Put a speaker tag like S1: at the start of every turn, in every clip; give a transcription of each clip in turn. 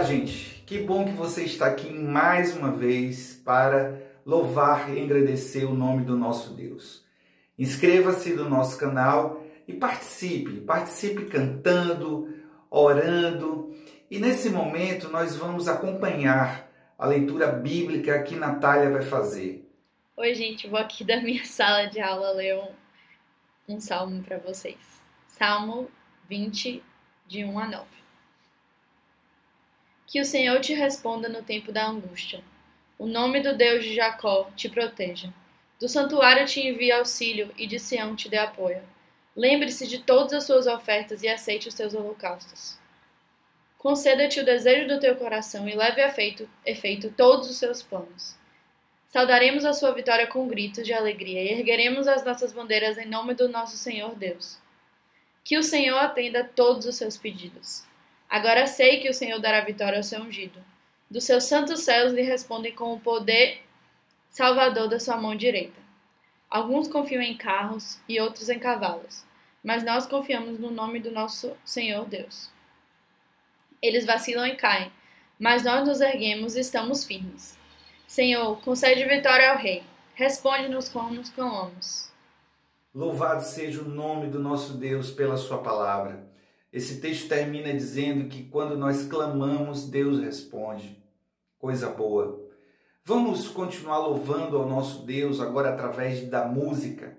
S1: gente, que bom que você está aqui mais uma vez para louvar e agradecer o nome do nosso Deus. Inscreva-se no nosso canal e participe cantando, orando. E nesse momento nós vamos acompanhar a leitura bíblica que Natália vai fazer.
S2: Oi, gente, vou aqui da minha sala de aula ler um salmo para vocês. Salmo 20, de 1 a 9. Que o Senhor te responda no tempo da angústia. O nome do Deus de Jacó te proteja. Do santuário te envie auxílio e de Sião te dê apoio. Lembre-se de todas as suas ofertas e aceite os teus holocaustos. Conceda-te o desejo do teu coração e leve a efeito todos os seus planos. Saudaremos a sua vitória com gritos de alegria e ergueremos as nossas bandeiras em nome do nosso Senhor Deus. Que o Senhor atenda a todos os seus pedidos. Agora sei que o Senhor dará vitória ao seu ungido. Dos seus santos céus lhe respondem com o poder salvador da sua mão direita. Alguns confiam em carros e outros em cavalos, mas nós confiamos no nome do nosso Senhor Deus. Eles vacilam e caem, mas nós nos erguemos e estamos firmes. Senhor, concede vitória ao Rei. Responde-nos como nos clamamos.
S1: Louvado seja o nome do nosso Deus pela sua palavra. Esse texto termina dizendo que quando nós clamamos, Deus responde. Coisa boa. Vamos continuar louvando ao nosso Deus agora através da música.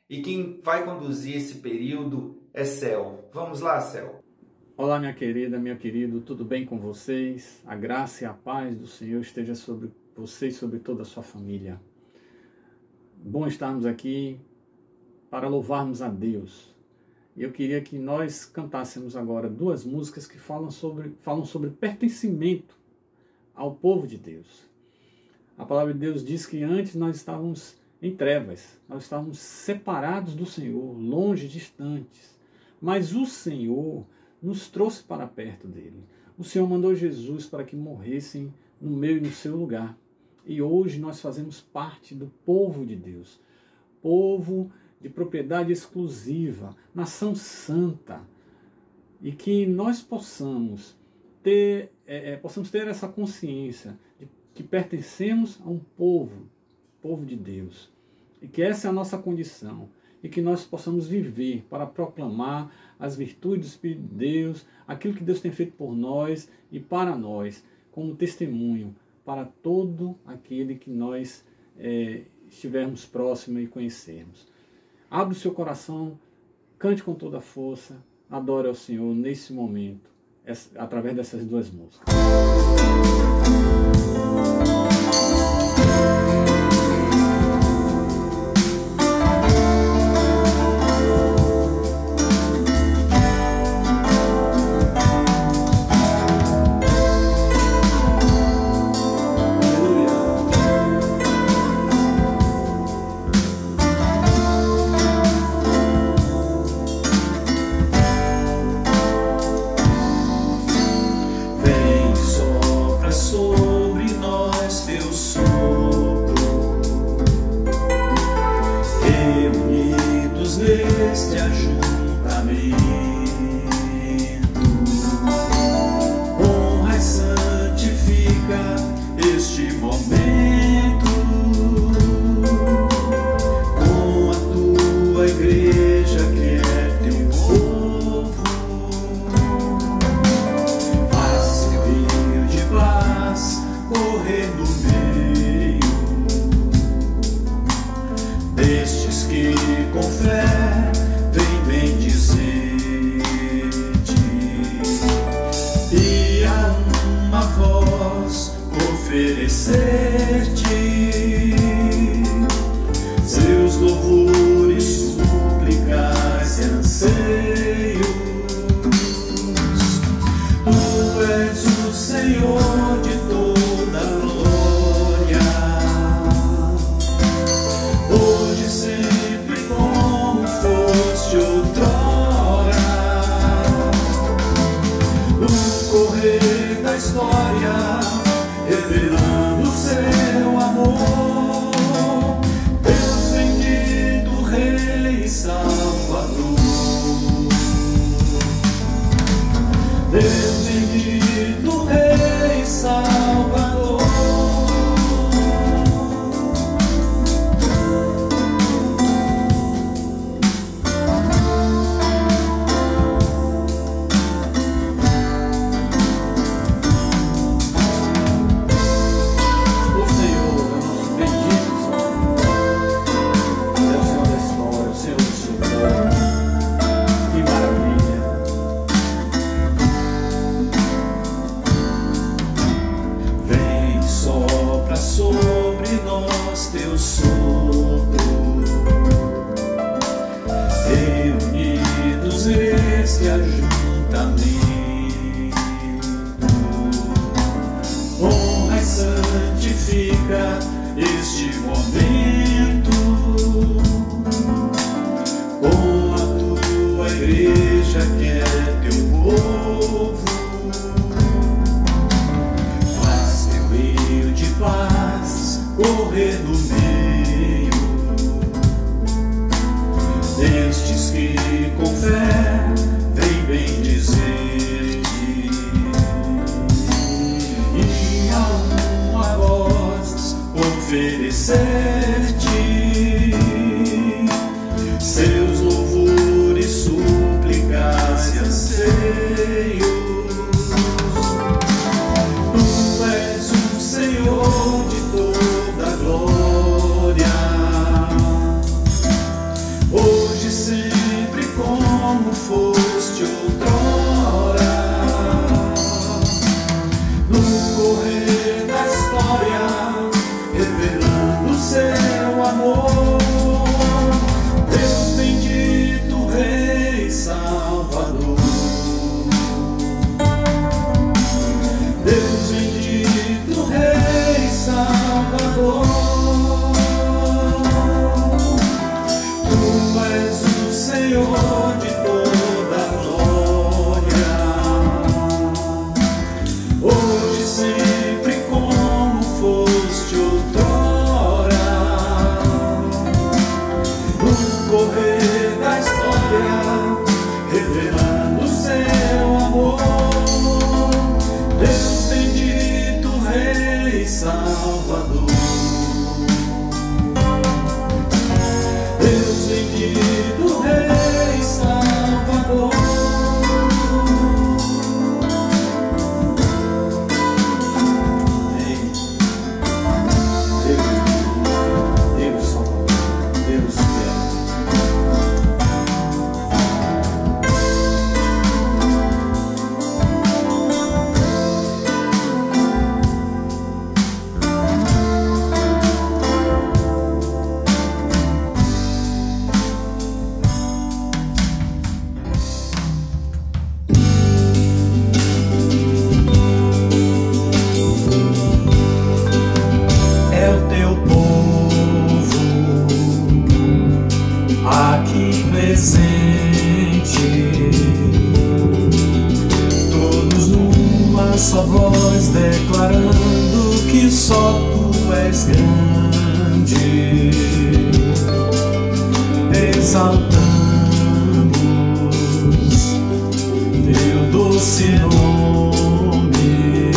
S1: E quem vai conduzir esse período é Cel. Vamos lá, Cel.
S3: Olá, minha querida, meu querido, tudo bem com vocês? A graça e a paz do Senhor esteja sobre vocês, sobre toda a sua família. Bom estarmos aqui para louvarmos a Deus. Eu queria que nós cantássemos agora duas músicas que falam sobre pertencimento ao povo de Deus. A palavra de Deus diz que antes nós estávamos em trevas, nós estávamos separados do Senhor, longe, distantes. Mas o Senhor nos trouxe para perto dele. O Senhor mandou Jesus para que morressem no meu e no seu lugar. E hoje nós fazemos parte do povo de Deus, povo de propriedade exclusiva, nação santa, e que nós possamos ter essa consciência de que pertencemos a um povo de Deus, e que essa é a nossa condição, e que nós possamos viver para proclamar as virtudes do Espírito de Deus, aquilo que Deus tem feito por nós e para nós, como testemunho para todo aquele que nós estivermos próximos e conhecermos. Abra o seu coração, cante com toda a força, adore ao Senhor nesse momento, através dessas duas músicas.
S4: Neste ajuntamento, honra e santifica este momento com a tua igreja que é teu povo. Faz o rio de paz correr no meio destes que com fé vem bendizer-te, e a uma voz oferecer-te seus louvores, súplicas e anseios. Tu és o Senhor de toda a glória, hoje sempre com sopro, reunidos neste ajuntamento, honra e santifica este momento com a tua igreja que é teu povo. Faz teu rio de paz correr no meio destes que com fé vem bem dizer-te, e a uma voz oferecer-te seus louvores, súplicas e anseios. Tu és o Senhor de toda glória, hoje, sempre, como foste outrora, no correr da história, revelando seu amor. Deus bendito, Rei Salvador. Deus bendito, Rei Salvador. Tu és o Senhor de toda glória, hoje, sempre, como foste outrora, no correr da história, revelando seu amor. Deus bendito, Rei Salvador. Deus bendito, Rei Salvador. Ei, Deus Salvador, Deus fiel. É o teu povo aqui presente, todos numa só voz declarando que só tu és grande, exaltamos teu doce nome,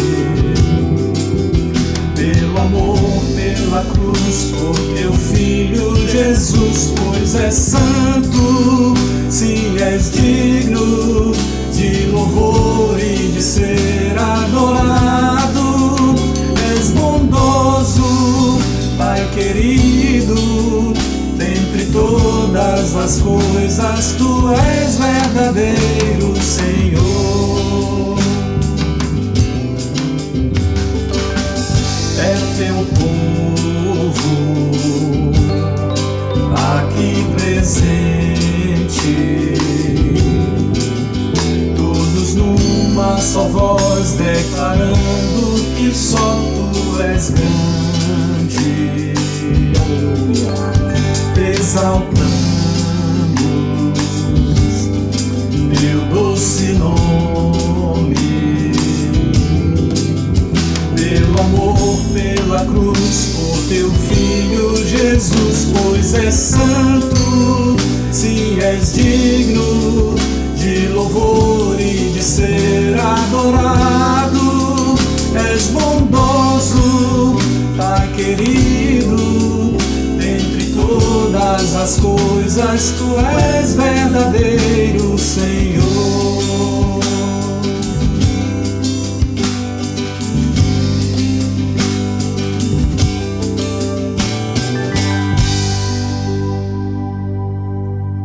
S4: pelo amor, pela cruz, por teu Filho Jesus, pois és santo, sim, és digno de louvor e de ser adorado. És bondoso, Pai querido, dentre todas as coisas tu és verdadeiro Senhor. É teu povo aqui presente, todos numa só voz declarando que só tu és grande, exaltamos teu doce nome, pelo amor, pela cruz, por teu Filho Jesus, pois és santo, sim, és digno de louvor e de ser adorado. És bondoso, Pai querido, dentre todas as coisas tu és verdadeiro Senhor.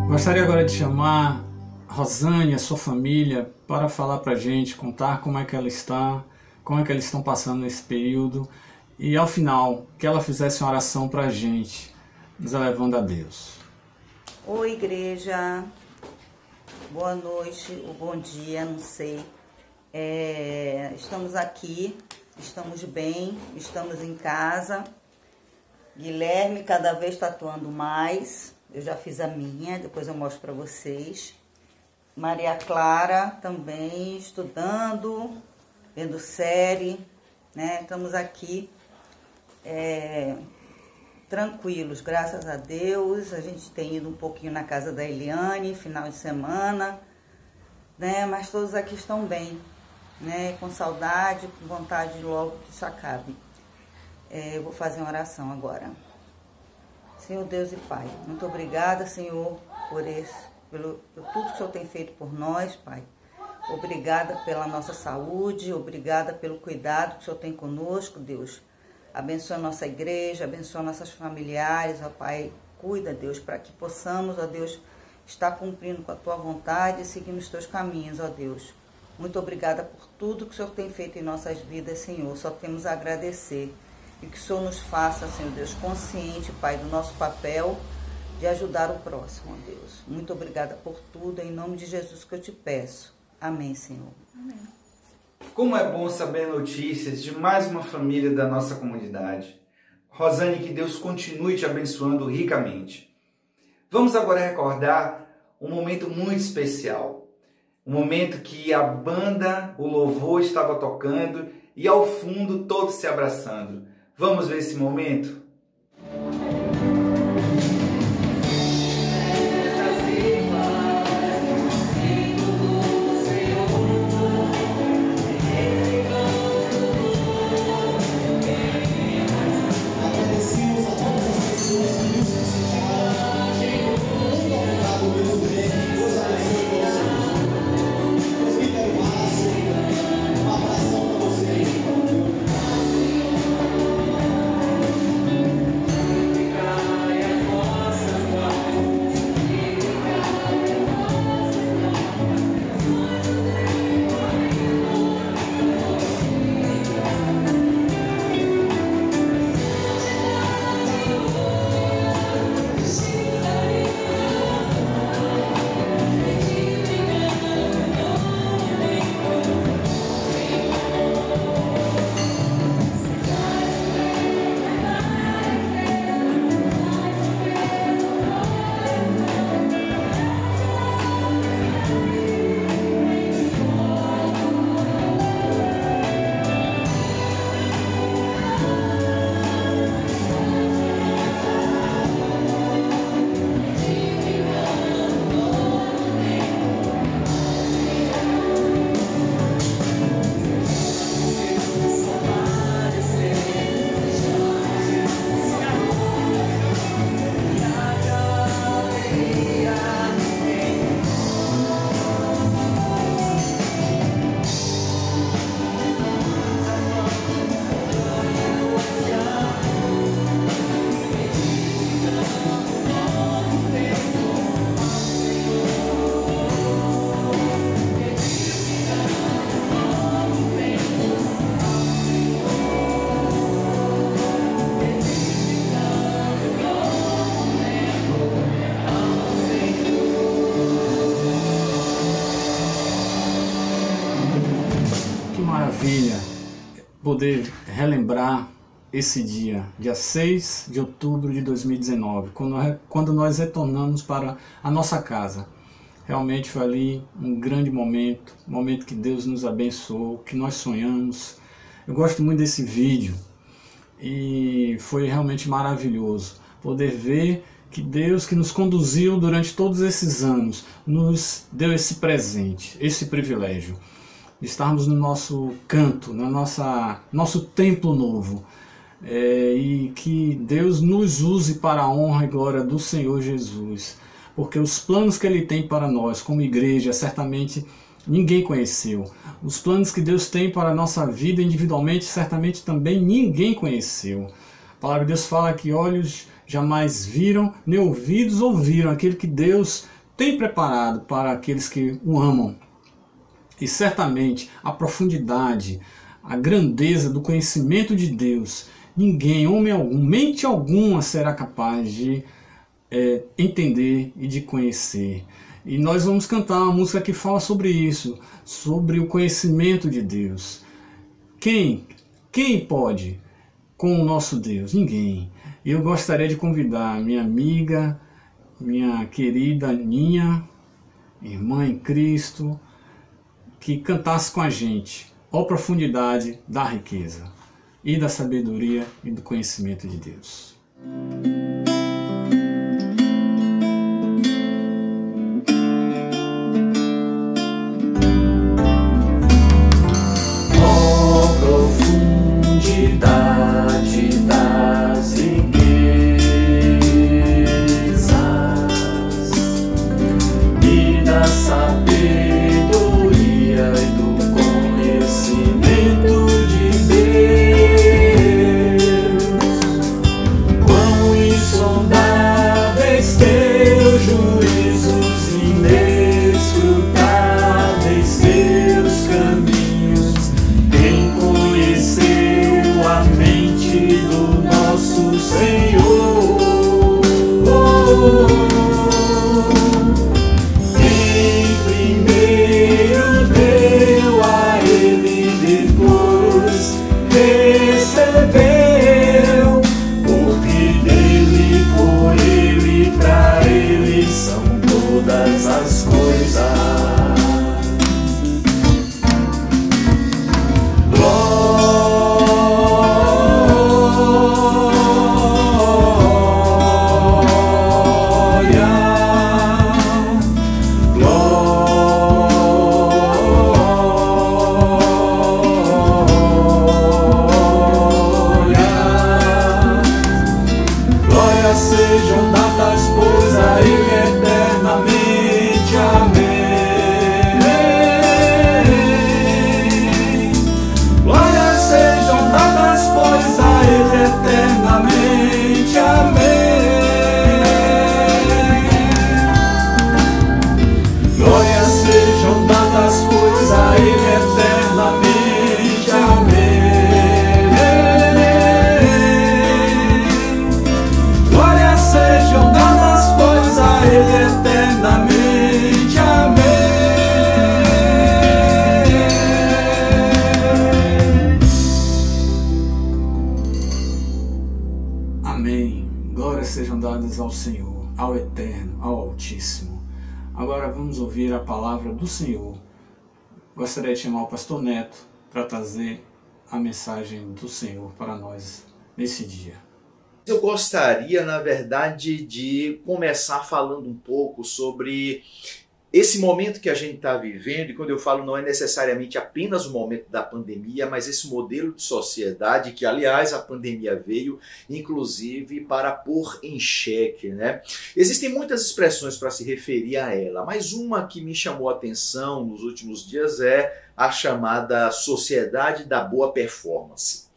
S3: Gostaria agora de chamar Rosane e a sua família para falar para a gente, contar como é que ela está, como é que eles estão passando nesse período e ao final que ela fizesse uma oração para a gente, nos elevando a Deus.
S5: Oi, igreja, boa noite ou bom dia, não sei. Estamos aqui, estamos bem, estamos em casa. Guilherme cada vez está atuando mais, eu já fiz a minha, depois eu mostro para vocês. Maria Clara também estudando, vendo série, né? Estamos aqui tranquilos, graças a Deus. A gente tem ido um pouquinho na casa da Eliane, final de semana, né? Mas todos aqui estão bem, né? Com saudade, com vontade de logo que isso acabe. Eu vou fazer uma oração agora. Senhor Deus e Pai, muito obrigada, Senhor, por tudo que o Senhor tem feito por nós, Pai. Obrigada pela nossa saúde, obrigada pelo cuidado que o Senhor tem conosco, Deus. Abençoa a nossa igreja, abençoa nossos familiares, ó Pai. Cuida, Deus, para que possamos, ó Deus, estar cumprindo com a Tua vontade e seguindo os Teus caminhos, ó Deus. Muito obrigada por tudo que o Senhor tem feito em nossas vidas, Senhor. Só temos a agradecer. E que o Senhor nos faça, Senhor Deus, consciente, Pai, do nosso papel de ajudar o próximo, ó Deus. Muito obrigada por tudo, em nome de Jesus que eu te peço. Amém, Senhor.
S2: Amém.
S1: Como é bom saber notícias de mais uma família da nossa comunidade. Rosane, que Deus continue te abençoando ricamente. Vamos agora recordar um momento muito especial. Um momento que a banda, o louvor estava tocando e ao fundo todos se abraçando. Vamos ver esse momento?
S3: Maravilha poder relembrar esse dia 6 de outubro de 2019, quando nós retornamos para a nossa casa. Realmente foi ali um grande momento, um momento que Deus nos abençoou, que nós sonhamos. Eu gosto muito desse vídeo e foi realmente maravilhoso poder ver que Deus, que nos conduziu durante todos esses anos, nos deu esse presente, esse privilégio. Estarmos no nosso canto, no nosso templo novo, e que Deus nos use para a honra e glória do Senhor Jesus, porque os planos que Ele tem para nós como igreja, certamente ninguém conheceu. Os planos que Deus tem para a nossa vida individualmente, certamente também ninguém conheceu. A palavra de Deus fala que olhos jamais viram, nem ouvidos ouviram aquilo que Deus tem preparado para aqueles que o amam. E certamente a profundidade, a grandeza do conhecimento de Deus ninguém, homem algum, mente alguma será capaz de entender e de conhecer. E nós vamos cantar uma música que fala sobre isso, sobre o conhecimento de Deus. Quem pode com o nosso Deus? Ninguém. E eu gostaria de convidar minha amiga, minha querida Aninha, irmã em Cristo, que cantasse com a gente, ó profundidade da riqueza e da sabedoria e do conhecimento de Deus. Ao Senhor, ao Eterno, ao Altíssimo. Agora vamos ouvir a palavra do Senhor. Gostaria de chamar o pastor Neto para trazer a mensagem do Senhor para nós nesse dia.
S1: Eu gostaria, na verdade, de começar falando um pouco sobre esse momento que a gente está vivendo, e quando eu falo não é necessariamente apenas o momento da pandemia, mas esse modelo de sociedade que, aliás, a pandemia veio, inclusive, para pôr em xeque, né? Existem muitas expressões para se referir a ela, mas uma que me chamou a atenção nos últimos dias é a chamada sociedade da boa performance.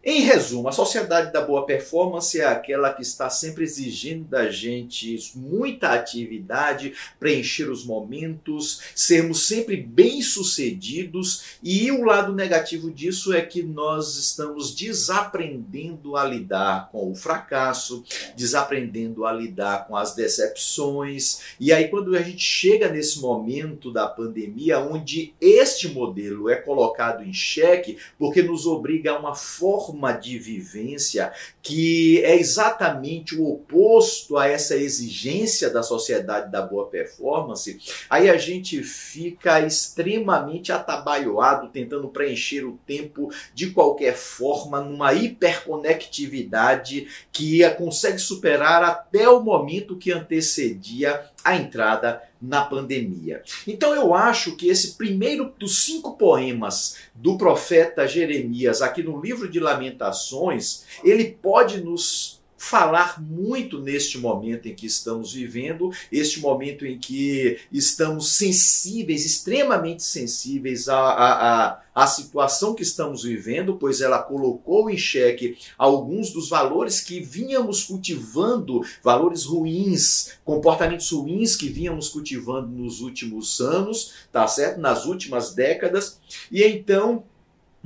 S1: Em resumo, a sociedade da boa performance é aquela que está sempre exigindo da gente muita atividade, preencher os momentos, sermos sempre bem-sucedidos, e o lado negativo disso é que nós estamos desaprendendo a lidar com o fracasso, desaprendendo a lidar com as decepções, e aí quando a gente chega nesse momento da pandemia, onde este modelo é colocado em xeque, porque nos obriga a uma forma de vivência que é exatamente o oposto a essa exigência da sociedade da boa performance, aí a gente fica extremamente atabalhoado tentando preencher o tempo de qualquer forma numa hiperconectividade que consegue superar até o momento que antecedia a entrada na pandemia. Então eu acho que esse primeiro dos 5 poemas do profeta Jeremias aqui no livro de Lamentações, ele pode nos falar muito neste momento em que estamos vivendo, este momento em que estamos sensíveis, extremamente sensíveis à situação que estamos vivendo, pois ela colocou em xeque alguns dos valores que vínhamos cultivando, valores ruins, comportamentos ruins que vínhamos cultivando nos últimos anos, tá certo? Nas últimas décadas, e então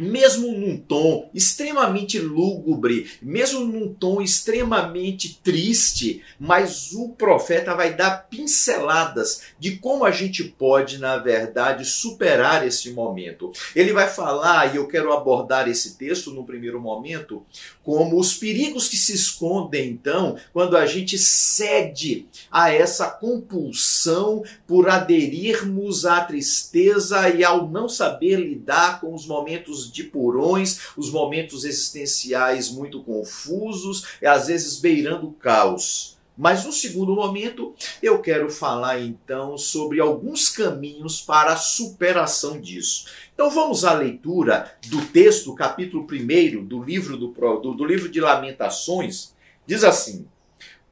S6: mesmo num tom extremamente lúgubre, mesmo num tom extremamente triste, mas o profeta vai dar pinceladas de como a gente pode, na verdade, superar esse momento. Ele vai falar, e eu quero abordar esse texto no primeiro momento, como os perigos que se escondem, então, quando a gente cede a essa compulsão por aderirmos à tristeza e ao não saber lidar com os momentos de porões, os momentos existenciais muito confusos e às vezes beirando o caos. Mas no segundo momento eu quero falar então sobre alguns caminhos para a superação disso. Então vamos à leitura do texto, capítulo 1 do livro de Lamentações. Diz assim: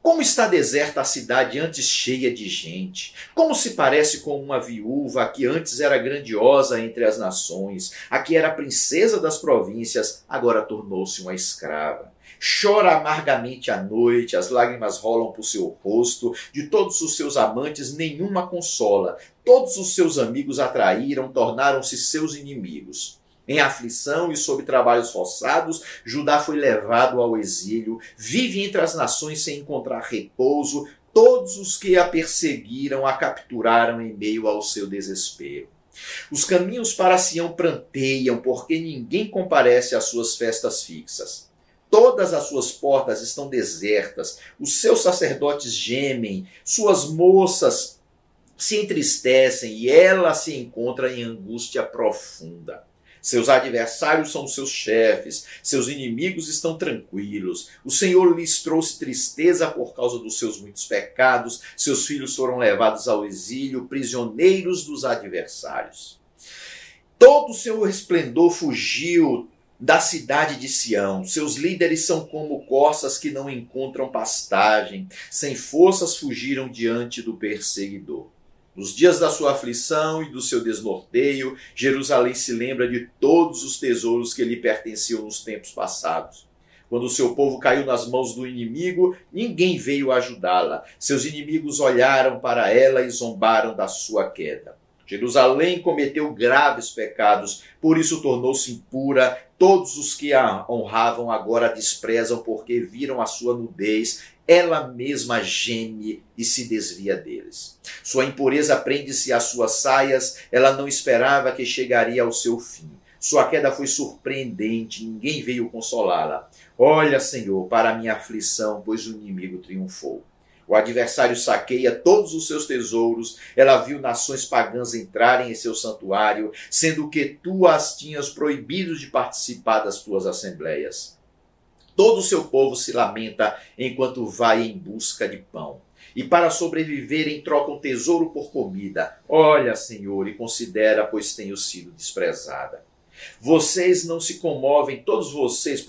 S6: como está deserta a cidade antes cheia de gente? Como se parece com uma viúva que antes era grandiosa entre as nações, a que era princesa das províncias, agora tornou-se uma escrava. Chora amargamente à noite, as lágrimas rolam por seu rosto, de todos os seus amantes nenhuma consola, todos os seus amigos a traíram, tornaram-se seus inimigos. Em aflição e sob trabalhos forçados, Judá foi levado ao exílio, vive entre as nações sem encontrar repouso, todos os que a perseguiram a capturaram em meio ao seu desespero. Os caminhos para Sião pranteiam, porque ninguém comparece às suas festas fixas. Todas as suas portas estão desertas, os seus sacerdotes gemem, suas moças se entristecem e ela se encontra em angústia profunda. Seus adversários são seus chefes, seus inimigos estão tranquilos. O Senhor lhes trouxe tristeza por causa dos seus muitos pecados, seus filhos foram levados ao exílio, prisioneiros dos adversários. Todo o seu esplendor fugiu da cidade de Sião. Seus líderes são como corças que não encontram pastagem, sem forças fugiram diante do perseguidor. Nos dias da sua aflição e do seu desnorteio, Jerusalém se lembra de todos os tesouros que lhe pertenciam nos tempos passados. Quando o seu povo caiu nas mãos do inimigo, ninguém veio ajudá-la. Seus inimigos olharam para ela e zombaram da sua queda. Jerusalém cometeu graves pecados, por isso tornou-se impura. Todos os que a honravam agora a desprezam porque viram a sua nudez. Ela mesma geme e se desvia deles. Sua impureza prende-se às suas saias, ela não esperava que chegaria ao seu fim. Sua queda foi surpreendente, ninguém veio consolá-la. Olha, Senhor, para a minha aflição, pois o inimigo triunfou. O adversário saqueia todos os seus tesouros, ela viu nações pagãs entrarem em seu santuário, sendo que tu as tinhas proibido de participar das tuas assembleias. Todo o seu povo se lamenta enquanto vai em busca de pão. E para sobreviverem trocam tesouro por comida. Olha, Senhor, e considera, pois tenho sido desprezada. Vocês não se comovem, todos vocês,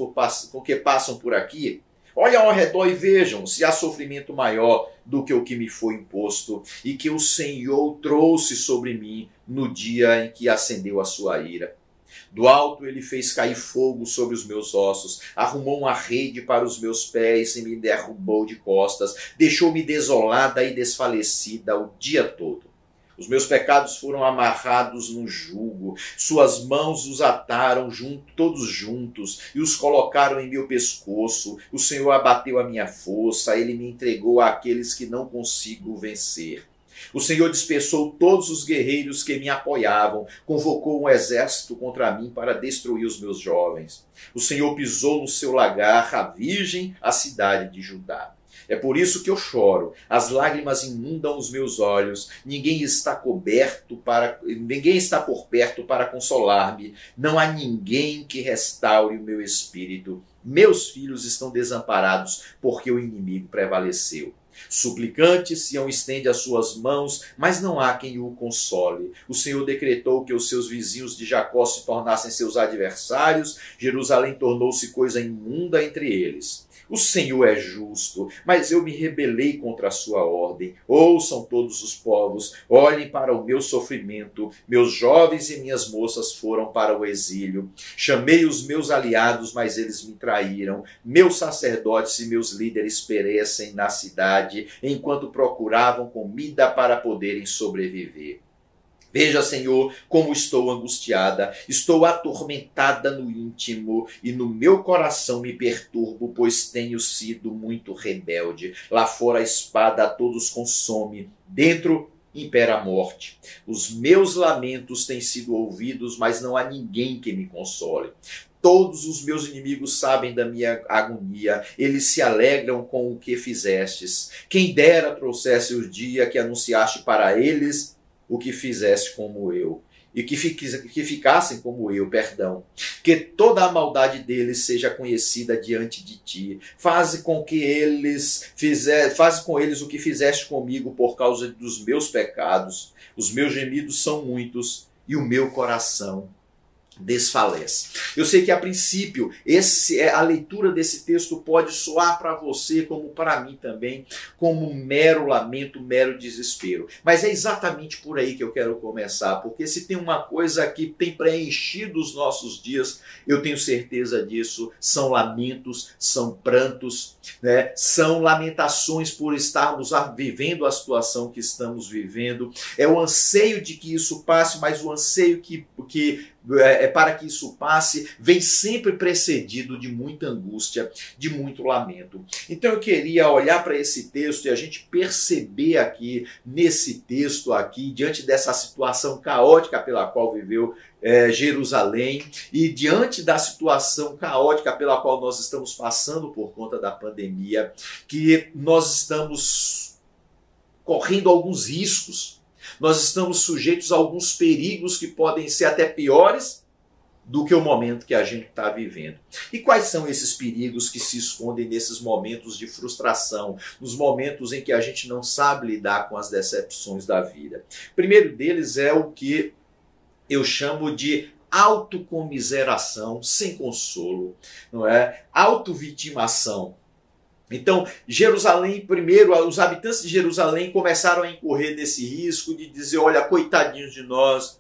S6: porque passam por aqui? Olhem ao redor e vejam se há sofrimento maior do que o que me foi imposto e que o Senhor trouxe sobre mim no dia em que acendeu a sua ira. Do alto ele fez cair fogo sobre os meus ossos, arrumou uma rede para os meus pés e me derrubou de costas, deixou-me desolada e desfalecida o dia todo. Os meus pecados foram amarrados num jugo, suas mãos os ataram todos juntos e os colocaram em meu pescoço. O Senhor abateu a minha força, ele me entregou àqueles que não consigo vencer. O Senhor dispersou todos os guerreiros que me apoiavam, convocou um exército contra mim para destruir os meus jovens. O Senhor pisou no seu lagar, a virgem, a cidade de Judá. É por isso que eu choro, as lágrimas inundam os meus olhos, ninguém está por perto para consolar-me, não há ninguém que restaure o meu espírito. Meus filhos estão desamparados porque o inimigo prevaleceu. Suplicante, Sião estende as suas mãos, mas não há quem o console. O Senhor decretou que os seus vizinhos de Jacó se tornassem seus adversários, Jerusalém tornou-se coisa imunda entre eles. O Senhor é justo, mas eu me rebelei contra a sua ordem. Ouçam todos os povos, olhem para o meu sofrimento. Meus jovens e minhas moças foram para o exílio. Chamei os meus aliados, mas eles me traíram. Meus sacerdotes e meus líderes perecem na cidade, enquanto procuravam comida para poderem sobreviver. Veja, Senhor, como estou angustiada, estou atormentada no íntimo e no meu coração me perturbo, pois tenho sido muito rebelde. Lá fora a espada a todos consome, dentro impera a morte. Os meus lamentos têm sido ouvidos, mas não há ninguém que me console. Todos os meus inimigos sabem da minha agonia, eles se alegram com o que fizestes. Quem dera trouxesse o dia que anunciaste para eles o que fizeste como eu, e que ficassem como eu, perdão. Que toda a maldade deles seja conhecida diante de ti. Faze com eles o que fizeste comigo por causa dos meus pecados. Os meus gemidos são muitos e o meu coração desfalece. Eu sei que a princípio a leitura desse texto pode soar para você, como para mim também, como um mero lamento, um mero desespero. Mas é exatamente por aí que eu quero começar, porque se tem uma coisa que tem preenchido os nossos dias, eu tenho certeza disso, são lamentos, são prantos, né? São lamentações por estarmos vivendo a situação que estamos vivendo. É o anseio de que isso passe, mas o anseio para que isso passe, vem sempre precedido de muita angústia, de muito lamento. Então eu queria olhar para esse texto e a gente perceber aqui, nesse texto aqui, diante dessa situação caótica pela qual viveu Jerusalém, e diante da situação caótica pela qual nós estamos passando por conta da pandemia, que nós estamos correndo alguns riscos. Nós estamos sujeitos a alguns perigos que podem ser até piores do que o momento que a gente está vivendo. E quais são esses perigos que se escondem nesses momentos de frustração, nos momentos em que a gente não sabe lidar com as decepções da vida? O primeiro deles é o que eu chamo de autocomiseração sem consolo, não é? Autovitimação. Então, Jerusalém, primeiro, os habitantes de Jerusalém começaram a incorrer nesse risco de dizer, olha, coitadinhos de nós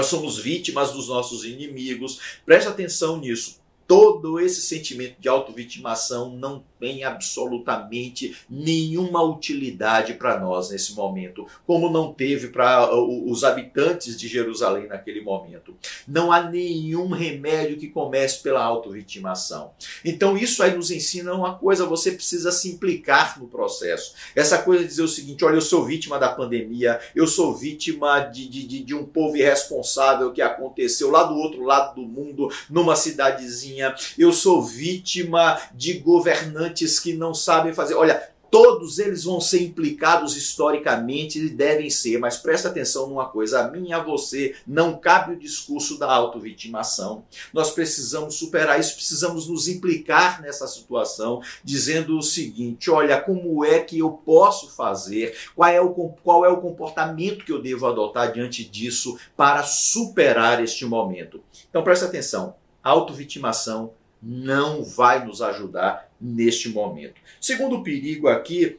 S6: somos vítimas dos nossos inimigos. Preste atenção nisso. Todo esse sentimento de autovitimação não tem absolutamente nenhuma utilidade para nós nesse momento, como não teve para os habitantes de Jerusalém naquele momento. Não há nenhum remédio que comece pela autovitimação. Então isso aí nos ensina uma coisa, você precisa se implicar no processo. Essa coisa de dizer o seguinte, olha, eu sou vítima da pandemia, eu sou vítima de um povo irresponsável que aconteceu lá do outro lado do mundo, numa cidadezinha. Eu sou vítima de governantes que não sabem fazer. Olha, todos eles vão ser implicados historicamente e devem ser, mas presta atenção numa coisa, a mim e a você não cabe o discurso da autovitimação. Nós precisamos superar isso, precisamos nos implicar nessa situação, dizendo o seguinte, olha, como é que eu posso fazer, qual é o comportamento que eu devo adotar diante disso para superar este momento. Então presta atenção. A autovitimação não vai nos ajudar neste momento. Segundo perigo aqui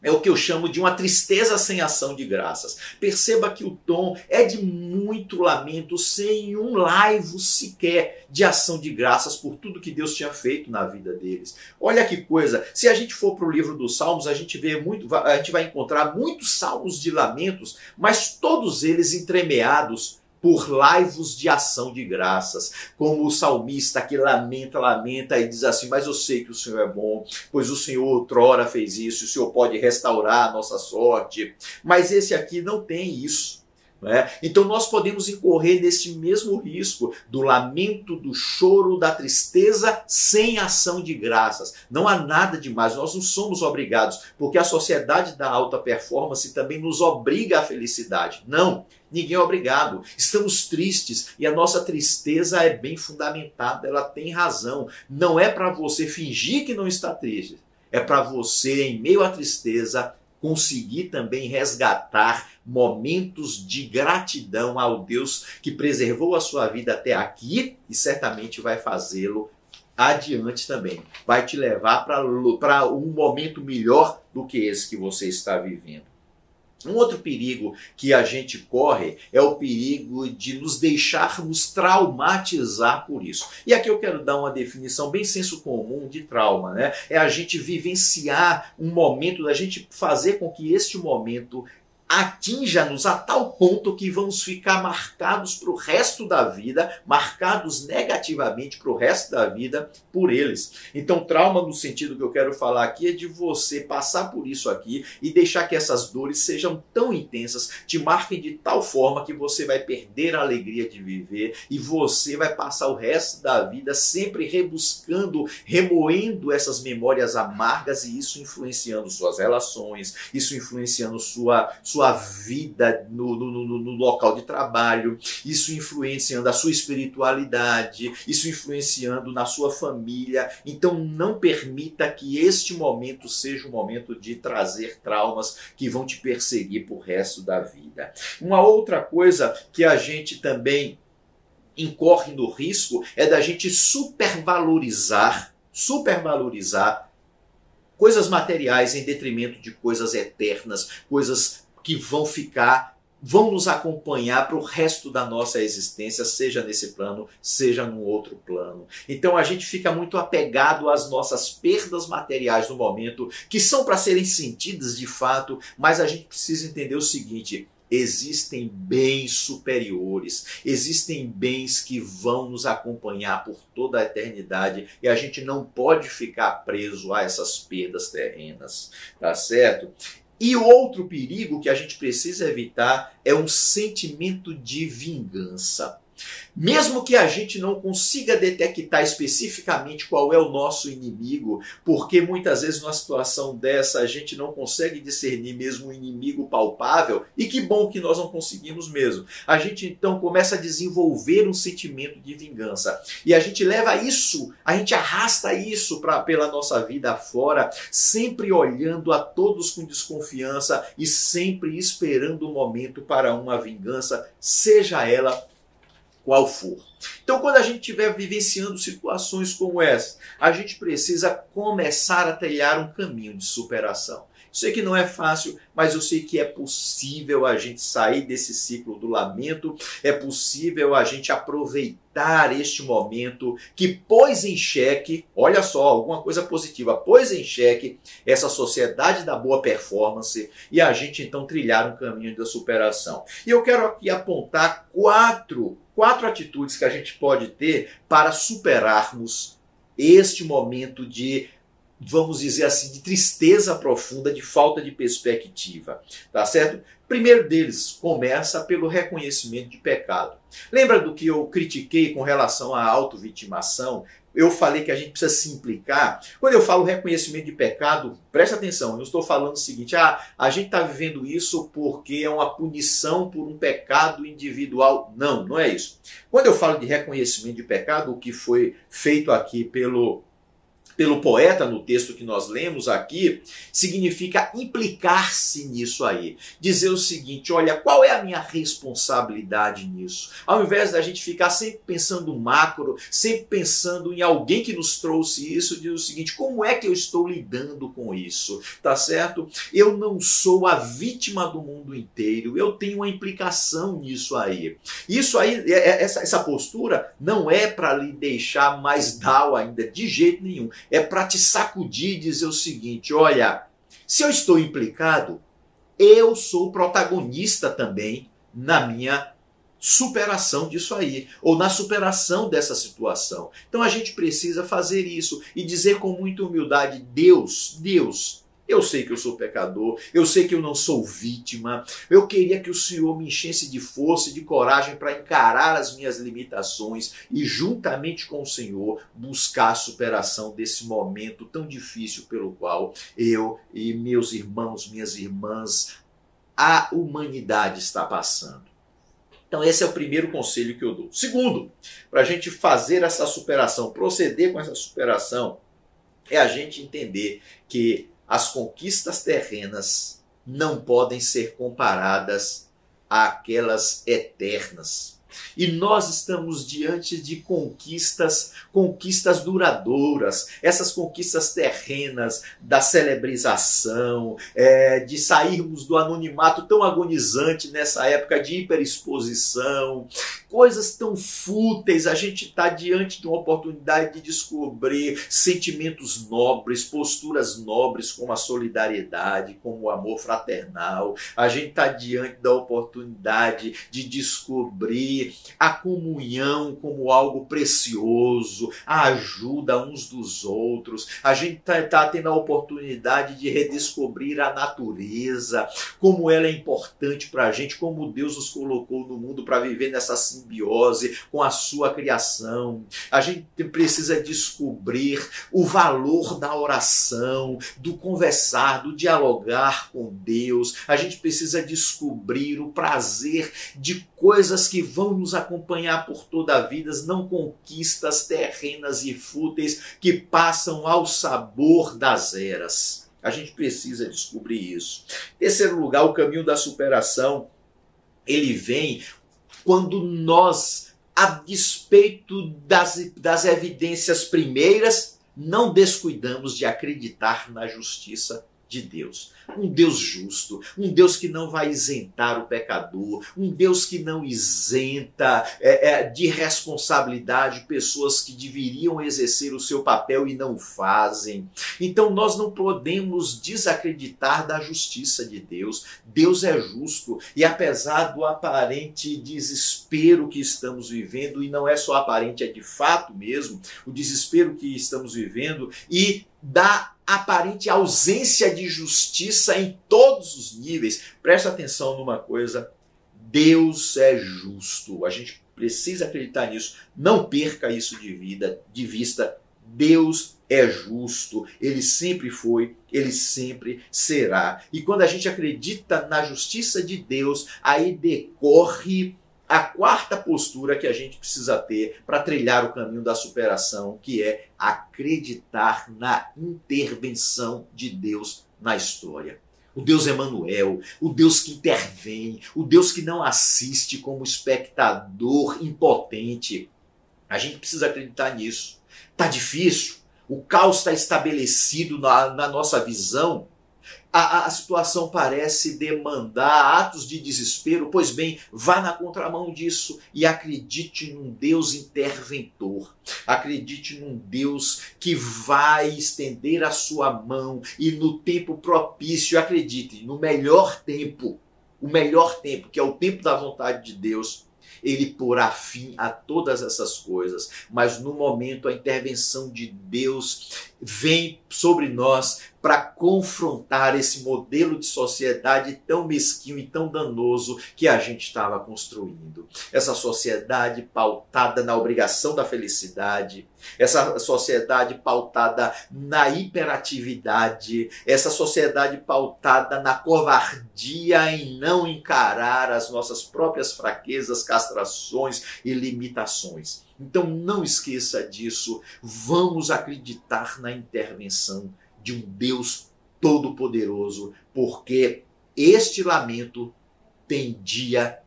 S6: é o que eu chamo de uma tristeza sem ação de graças. Perceba que o tom é de muito lamento, sem um laivo sequer de ação de graças por tudo que Deus tinha feito na vida deles. Olha que coisa, se a gente for para o livro dos Salmos, a gente vai encontrar muitos salmos de lamentos, mas todos eles entremeados por laivos de ação de graças, como o salmista que lamenta e diz assim, mas eu sei que o Senhor é bom, pois o Senhor outrora fez isso, o Senhor pode restaurar a nossa sorte, mas esse aqui não tem isso. Então nós podemos incorrer nesse mesmo risco do lamento, do choro, da tristeza sem ação de graças. Não há nada demais, nós não somos obrigados, porque a sociedade da alta performance também nos obriga à felicidade. Não, ninguém é obrigado. Estamos tristes e a nossa tristeza é bem fundamentada, ela tem razão. Não é para você fingir que não está triste, é para você, em meio à tristeza, conseguir também resgatar momentos de gratidão ao Deus que preservou a sua vida até aqui e certamente vai fazê-lo adiante também. Vai te levar para um momento melhor do que esse que você está vivendo. Um outro perigo que a gente corre é o perigo de nos deixarmos traumatizar por isso. E aqui eu quero dar uma definição bem senso comum de trauma, É a gente vivenciar um momento, a gente fazer com que este momento atinja-nos a tal ponto que vamos ficar marcados para o resto da vida, marcados negativamente para o resto da vida por eles. Então, trauma no sentido que eu quero falar aqui é de você passar por isso aqui e deixar que essas dores sejam tão intensas, te marquem de tal forma que você vai perder a alegria de viver e você vai passar o resto da vida sempre rebuscando, remoendo essas memórias amargas e isso influenciando suas relações, isso influenciando sua vida no local de trabalho, isso influenciando a sua espiritualidade, isso influenciando na sua família. Então não permita que este momento seja um momento de trazer traumas que vão te perseguir pro resto da vida. Uma outra coisa que a gente também incorre no risco é da gente supervalorizar coisas materiais em detrimento de coisas eternas, coisas que vão nos acompanhar para o resto da nossa existência, seja nesse plano, seja num outro plano. Então a gente fica muito apegado às nossas perdas materiais no momento, que são para serem sentidas de fato, mas a gente precisa entender o seguinte: existem bens superiores, existem bens que vão nos acompanhar por toda a eternidade e a gente não pode ficar preso a essas perdas terrenas, tá certo? E outro perigo que a gente precisa evitar é um sentimento de vingança. Mesmo que a gente não consiga detectar especificamente qual é o nosso inimigo, porque muitas vezes numa situação dessa a gente não consegue discernir mesmo um inimigo palpável, e que bom que nós não conseguimos mesmo. A gente então começa a desenvolver um sentimento de vingança. E a gente leva isso, a gente arrasta isso pela nossa vida afora, sempre olhando a todos com desconfiança e sempre esperando o momento para uma vingança, seja ela qual for. Então, quando a gente estiver vivenciando situações como essa, a gente precisa começar a trilhar um caminho de superação. Eu sei que não é fácil, mas eu sei que é possível a gente sair desse ciclo do lamento, é possível a gente aproveitar este momento que pôs em xeque, olha só, alguma coisa positiva, pôs em xeque essa sociedade da boa performance e a gente então trilhar um caminho da superação. E eu quero aqui apontar quatro atitudes que a gente pode ter para superarmos este momento de, vamos dizer assim, de tristeza profunda, de falta de perspectiva, tá certo? Primeiro deles começa pelo reconhecimento de pecado. Lembra do que eu critiquei com relação à autovitimação? Eu falei que a gente precisa se implicar. Quando eu falo reconhecimento de pecado, presta atenção, eu não estou falando o seguinte: a gente está vivendo isso porque é uma punição por um pecado individual. Não, não é isso. Quando eu falo de reconhecimento de pecado, o que foi feito aqui pelo poeta no texto que nós lemos aqui, significa implicar-se nisso aí. Dizer o seguinte: olha, qual é a minha responsabilidade nisso? Ao invés da gente ficar sempre pensando macro, sempre pensando em alguém que nos trouxe isso, diz o seguinte: como é que eu estou lidando com isso? Tá certo? Eu não sou a vítima do mundo inteiro, eu tenho uma implicação nisso aí. Isso aí, essa postura não é para lhe deixar mais down ainda, de jeito nenhum. É para te sacudir e dizer o seguinte: olha, se eu estou implicado, eu sou protagonista também na minha superação disso aí, ou na superação dessa situação. Então a gente precisa fazer isso e dizer com muita humildade: Deus, eu sei que eu sou pecador, eu sei que eu não sou vítima, eu queria que o Senhor me enchesse de força e de coragem para encarar as minhas limitações e, juntamente com o Senhor, buscar a superação desse momento tão difícil pelo qual eu e meus irmãos, minhas irmãs, a humanidade está passando. Então esse é o primeiro conselho que eu dou. Segundo, para a gente fazer essa superação, proceder com essa superação, é a gente entender que as conquistas terrenas não podem ser comparadas àquelas eternas. E nós estamos diante de conquistas duradouras, essas conquistas terrenas da celebrização, de sairmos do anonimato tão agonizante nessa época de hiperexposição, coisas tão fúteis. A gente está diante de uma oportunidade de descobrir sentimentos nobres, posturas nobres como a solidariedade, como o amor fraternal. A gente está diante da oportunidade de descobrir a comunhão como algo precioso, a ajuda uns dos outros. A gente está tendo a oportunidade de redescobrir a natureza, como ela é importante para a gente, como Deus nos colocou no mundo para viver nessa simbiose com a sua criação. A gente precisa descobrir o valor da oração, do conversar, do dialogar com Deus. A gente precisa descobrir o prazer de coisas que vão nos acompanhar por toda a vida, não conquistas terrenas e fúteis que passam ao sabor das eras. A gente precisa descobrir isso. Em terceiro lugar, o caminho da superação, ele vem quando nós, a despeito das evidências primeiras, não descuidamos de acreditar na justiça de Deus. Um Deus justo, um Deus que não vai isentar o pecador, um Deus que não isenta de responsabilidade pessoas que deveriam exercer o seu papel e não fazem. Então nós não podemos desacreditar da justiça de Deus. Deus é justo e apesar do aparente desespero que estamos vivendo, e não é só aparente, é de fato mesmo, o desespero que estamos vivendo e da aparente ausência de justiça em todos os níveis. Presta atenção numa coisa, Deus é justo. A gente precisa acreditar nisso. Não perca isso de vista. Deus é justo. Ele sempre foi, ele sempre será. E quando a gente acredita na justiça de Deus, aí decorre a quarta postura que a gente precisa ter para trilhar o caminho da superação, que é acreditar na intervenção de Deus na história. O Deus Emanuel, o Deus que intervém, o Deus que não assiste como espectador impotente. A gente precisa acreditar nisso. Está difícil, o caos está estabelecido na nossa visão. A situação parece demandar atos de desespero. Pois bem, vá na contramão disso e acredite num Deus interventor. Acredite num Deus que vai estender a sua mão e no tempo propício, acredite, no melhor tempo, o melhor tempo, que é o tempo da vontade de Deus, ele porá fim a todas essas coisas. Mas no momento a intervenção de Deus vem sobre nós para confrontar esse modelo de sociedade tão mesquinho e tão danoso que a gente estava construindo. Essa sociedade pautada na obrigação da felicidade, essa sociedade pautada na hiperatividade, essa sociedade pautada na covardia em não encarar as nossas próprias fraquezas, castrações e limitações. Então não esqueça disso, vamos acreditar na intervenção de um Deus todo-poderoso, porque este lamento tem dia,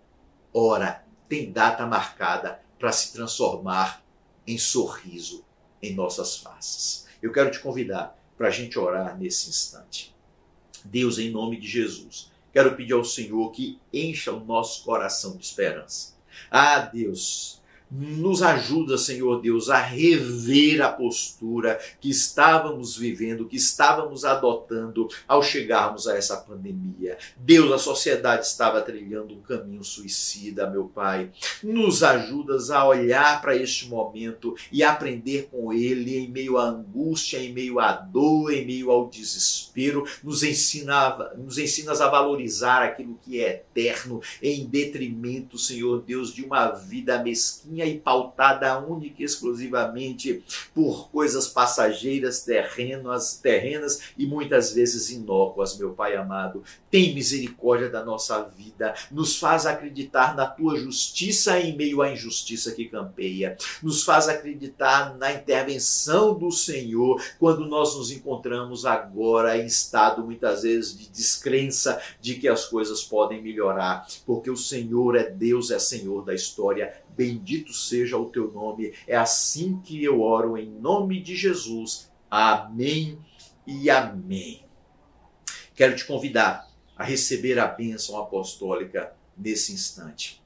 S6: hora, tem data marcada para se transformar em sorriso em nossas faces. Eu quero te convidar para a gente orar nesse instante. Deus, em nome de Jesus, quero pedir ao Senhor que encha o nosso coração de esperança. Ah, Deus, nos ajuda, Senhor Deus, a rever a postura que estávamos vivendo, que estávamos adotando ao chegarmos a essa pandemia. Deus, a sociedade estava trilhando um caminho suicida, meu Pai. Nos ajudas a olhar para este momento e aprender com ele em meio à angústia, em meio à dor, em meio ao desespero. Nos ensinas a valorizar aquilo que é eterno em detrimento, Senhor Deus, de uma vida mesquinha sozinha e pautada única e exclusivamente por coisas passageiras, terrenas e muitas vezes inócuas, meu Pai amado. Tem misericórdia da nossa vida, nos faz acreditar na tua justiça em meio à injustiça que campeia, nos faz acreditar na intervenção do Senhor quando nós nos encontramos agora em estado muitas vezes de descrença de que as coisas podem melhorar, porque o Senhor é Deus, é Senhor da história. Bendito seja o teu nome. É assim que eu oro em nome de Jesus. Amém e amém. Quero te convidar a receber a bênção apostólica nesse instante.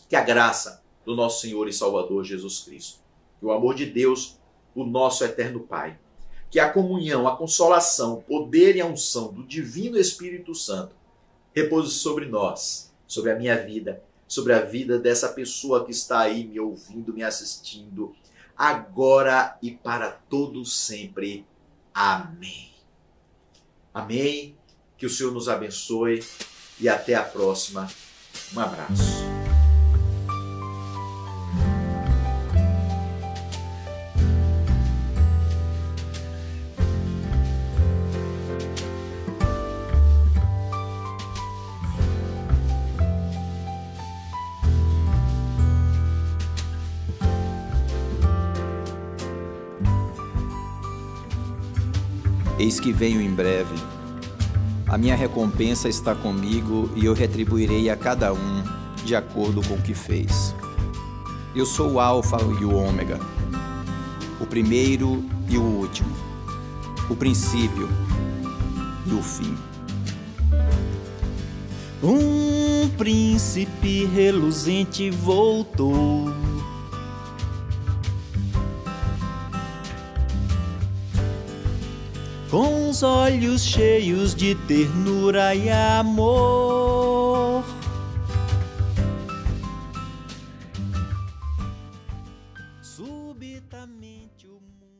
S6: Que a graça do nosso Senhor e Salvador Jesus Cristo, que o amor de Deus, o nosso eterno Pai, que a comunhão, a consolação, o poder e a unção do Divino Espírito Santo repouse sobre nós, sobre a minha vida, sobre a vida dessa pessoa que está aí me ouvindo, me assistindo, agora e para todo sempre. Amém. Amém. Que o Senhor nos abençoe e até a próxima. Um abraço.
S7: Eis que venho em breve. A minha recompensa está comigo e eu retribuirei a cada um de acordo com o que fez. Eu sou o Alfa e o Ômega, o primeiro e o último, o princípio e o fim.
S4: Um príncipe reluzente voltou. Com os olhos cheios de ternura e amor. Subitamente o mundo